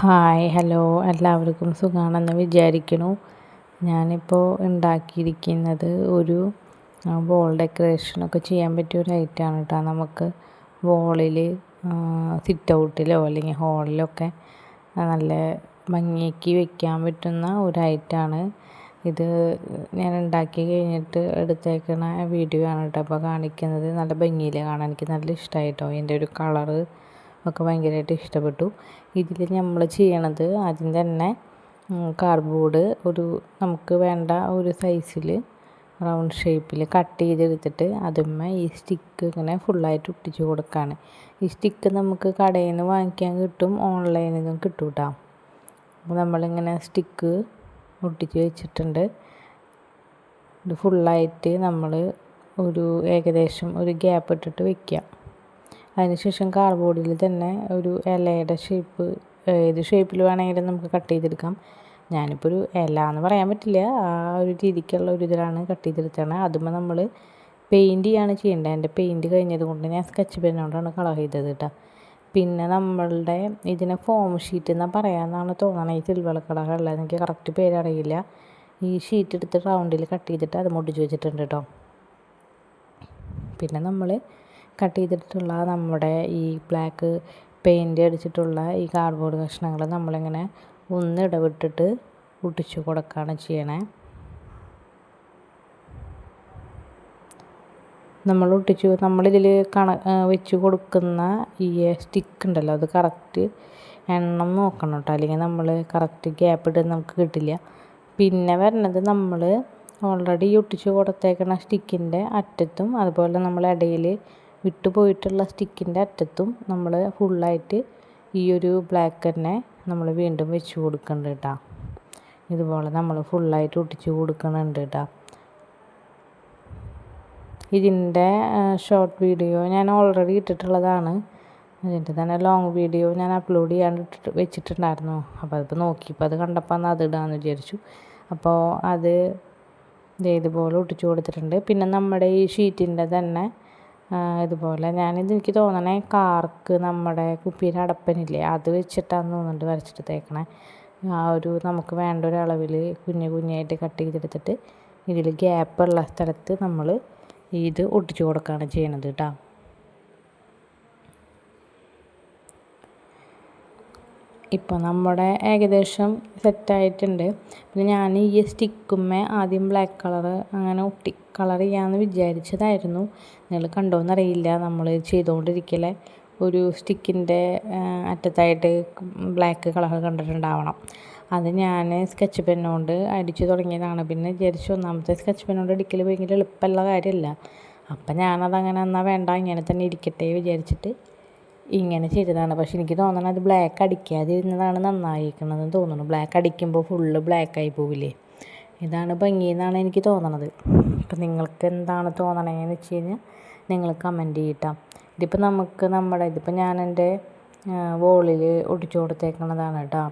Hi hello എല്ലാവർക്കും സുഖമാണെന്ന് വിചാരിക്കുന്നു. ഞാനിപ്പോൾ ഉണ്ടാക്കിയിരിക്കുന്നത് ഒരു വോൾ ഡെക്കറേഷനൊക്കെ ചെയ്യാൻ പറ്റിയ ഒരു ഐറ്റമാണ് കേട്ടോ. നമുക്ക് വോളിൽ സിറ്റ് ഔട്ടിലോ അല്ലെങ്കിൽ ഹാളിലൊക്കെ നല്ല ഭംഗിയാക്കി വെക്കാൻ പറ്റുന്ന ഒരു ഐറ്റമാണ് ഇത്. ഞാൻ ഉണ്ടാക്കി കഴിഞ്ഞിട്ട് എടുത്തേക്കണ വീഡിയോ ആണ് കേട്ടോ അപ്പോൾ കാണിക്കുന്നത്. നല്ല ഭംഗിയിൽ കാണാൻ എനിക്ക് നല്ല ഇഷ്ടമായിട്ടോ. ഇതിൻ്റെ ഒരു കളറ് ഒക്കെ ഭയങ്കരമായിട്ട് ഇഷ്ടപ്പെട്ടു. ഇതിൽ നമ്മൾ ചെയ്യണത് ആദ്യം തന്നെ കാർഡ്ബോർഡ് നമുക്ക് വേണ്ട ഒരു സൈസിൽ റൗണ്ട് ഷേപ്പിൽ കട്ട് ചെയ്തെടുത്തിട്ട് അതുമ്മേ ഈ സ്റ്റിക്ക് ഇങ്ങനെ ഫുള്ളായിട്ട് ഒട്ടിച്ച് കൊടുക്കുകയാണ്. ഈ സ്റ്റിക്ക് നമുക്ക് കടയിൽ നിന്ന് വാങ്ങിക്കാൻ കിട്ടും, ഓൺലൈനിൽ നിന്നും കിട്ടും കേട്ടോ. അപ്പോൾ നമ്മളിങ്ങനെ സ്റ്റിക്ക് ഒട്ടിച്ച് വെച്ചിട്ടുണ്ട്. ഇത് ഫുള്ളായിട്ട് നമ്മൾ ഏകദേശം ഒരു ഗ്യാപ്പ് ഇട്ടിട്ട് വയ്ക്കുക. അതിനുശേഷം കാർഡ്ബോർഡിൽ തന്നെ ഒരു ഇലയുടെ ഷേപ്പ്, ഏത് ഷേപ്പിൽ വേണമെങ്കിലും നമുക്ക് കട്ട് ചെയ്തെടുക്കാം. ഞാനിപ്പോൾ ഒരു ഇല എന്ന് പറയാൻ പറ്റില്ല, ആ ഒരു രീതിക്കുള്ള ഒരു ഇതിലാണ് കട്ട് ചെയ്തെടുത്തത്. അതുമ്പോൾ നമ്മൾ പെയിൻറ്റ് ചെയ്യാണ് ചെയ്യേണ്ടത്. എൻ്റെ പെയിൻറ്റ് കഴിഞ്ഞത് കൊണ്ട് ഞാൻ സ്കെച്ച് പെന്നോണ്ടാണ് കളർ ചെയ്തത് കേട്ടോ. പിന്നെ നമ്മളുടെ ഇതിനെ ഫോം ഷീറ്റ് എന്നാണ് പറയാമെന്നാണ് തോന്നണത്. ഈ സിൽവർ കളറുള്ള, എനിക്ക് കറക്റ്റ് പേരറിയില്ല. ഈ ഷീറ്റ് എടുത്ത് റൗണ്ടിൽ കട്ട് ചെയ്തിട്ട് അത് മുട്ടിച്ച് വെച്ചിട്ടുണ്ട് കേട്ടോ. പിന്നെ നമ്മൾ കട്ട് ചെയ്തിട്ടുള്ള നമ്മുടെ ഈ ബ്ലാക്ക് പെയിൻറ്റ് അടിച്ചിട്ടുള്ള ഈ കാർഡ്ബോർഡ് കഷ്ണങ്ങൾ നമ്മളിങ്ങനെ ഇടവിട്ടിട്ട് ഒട്ടിച്ചു കൊടുക്കുകയാണ് ചെയ്യണേ. നമ്മളിതിൽ വെച്ച് കൊടുക്കുന്ന ഈ സ്റ്റിക്ക് ഉണ്ടല്ലോ, അത് കറക്റ്റ് എണ്ണം നോക്കണം കേട്ടോ, അല്ലെങ്കിൽ നമ്മൾ കറക്റ്റ് ഗ്യാപ്പ് ഇട്ട് നമുക്ക് കിട്ടില്ല. പിന്നെ വരുന്നത് നമ്മൾ ഓൾറെഡി ഒട്ടിച്ച് കൊടുത്തേക്കുന്ന സ്റ്റിക്കിൻ്റെ അറ്റത്തും അതുപോലെ നമ്മൾ ഇടയിൽ വിട്ടുപോയിട്ടുള്ള സ്റ്റിക്കിൻ്റെ അറ്റത്തും നമ്മൾ ഫുള്ളായിട്ട് ഈ ഒരു ബ്ലാക്ക് തന്നെ നമ്മൾ വീണ്ടും വെച്ച് കൊടുക്കുന്നുണ്ട് കേട്ടോ. ഇതുപോലെ നമ്മൾ ഫുള്ളായിട്ട് ഒട്ടിച്ച് കൊടുക്കുന്നുണ്ട് കേട്ടോ. ഇതിൻ്റെ ഷോർട്ട് വീഡിയോ ഞാൻ ഓൾറെഡി ഇട്ടിട്ടുള്ളതാണ്. അതിൻ്റെ തന്നെ ലോങ് വീഡിയോ ഞാൻ അപ്ലോഡ് ചെയ്യാണ്ട് വെച്ചിട്ടുണ്ടായിരുന്നു. അപ്പോൾ അതിപ്പോൾ നോക്കിയപ്പോൾ അത് കണ്ടപ്പോൾ അന്ന് അത് ഇടാമെന്ന് വിചാരിച്ചു. അപ്പോൾ അത് ഇതുപോലെ ഒട്ടിച്ച് കൊടുത്തിട്ടുണ്ട്. പിന്നെ നമ്മുടെ ഈ ഷീറ്റിൻ്റെ തന്നെ ഇതുപോലെ എനിക്ക് തോന്നണേ കാർക്ക് നമ്മുടെ കുപ്പിയുടെ അടപ്പനില്ലേ, അത് വെച്ചിട്ടാന്ന് തോന്നുന്നുണ്ട് വരച്ചിട്ട് തേക്കണേ. നമുക്ക് വേണ്ട ഒരളവിൽ കുഞ്ഞായിട്ട് കട്ട് ചെയ്തെടുത്തിട്ട് ഇതിൽ ഗ്യാപ്പുള്ള സ്ഥലത്ത് നമ്മൾ ഇത് ഒട്ടിച്ച് കൊടുക്കുകയാണ് ചെയ്യണത് കേട്ടോ. ഇപ്പോൾ നമ്മുടെ ഏകദേശം സെറ്റായിട്ടുണ്ട്. പിന്നെ ഞാൻ ഈ സ്റ്റിക്കുമ്മേ ആദ്യം ബ്ലാക്ക് കളറ് അങ്ങനെ കളർ ചെയ്യാമെന്ന് വിചാരിച്ചതായിരുന്നു. നിങ്ങൾ കണ്ടോയെന്നറിയില്ല, നമ്മൾ ചെയ്തുകൊണ്ടിരിക്കലെ ഒരു സ്റ്റിക്കിൻ്റെ അറ്റത്തായിട്ട് ബ്ലാക്ക് കളർ കണ്ടിട്ടുണ്ടാവണം. അത് ഞാൻ സ്കെച്ച് പെന്നുകൊണ്ട് അടിച്ചു തുടങ്ങിയതാണ്. പിന്നെ വിചാരിച്ചു ഒന്നാമത്തെ സ്കെച്ച് പെന്നുകൊണ്ട് അടിക്കൽ ഭയങ്കര എളുപ്പമുള്ള കാര്യമല്ല. അപ്പം ഞാനതങ്ങനെ എന്നാൽ വേണ്ട, ഇങ്ങനെ തന്നെ ഇരിക്കട്ടെ വിചാരിച്ചിട്ട് ഇങ്ങനെ ചെയ്തതാണ്. പക്ഷെ എനിക്ക് തോന്നണം അത് ബ്ലാക്ക് അടിക്കാതിരുന്നതാണ് നന്നായിരിക്കണമെന്ന് തോന്നുന്നു. ബ്ലാക്ക് അടിക്കുമ്പോൾ ഫുള്ള് ബ്ലാക്കായി പോവില്ലേ. ഇതാണ് ഭംഗിയെന്നാണ് എനിക്ക് തോന്നണത്. അപ്പം നിങ്ങൾക്ക് എന്താണ് തോന്നണതെന്ന് വെച്ച് കഴിഞ്ഞാൽ നിങ്ങൾ കമൻറ്റ് ചെയ്യട്ടോ. ഇതിപ്പോൾ ഇതിപ്പോൾ ഞാൻ എൻ്റെ വോളിൽ ഒട്ടിച്ചു കൊടുത്തേക്കണതാണ് കേട്ടോ.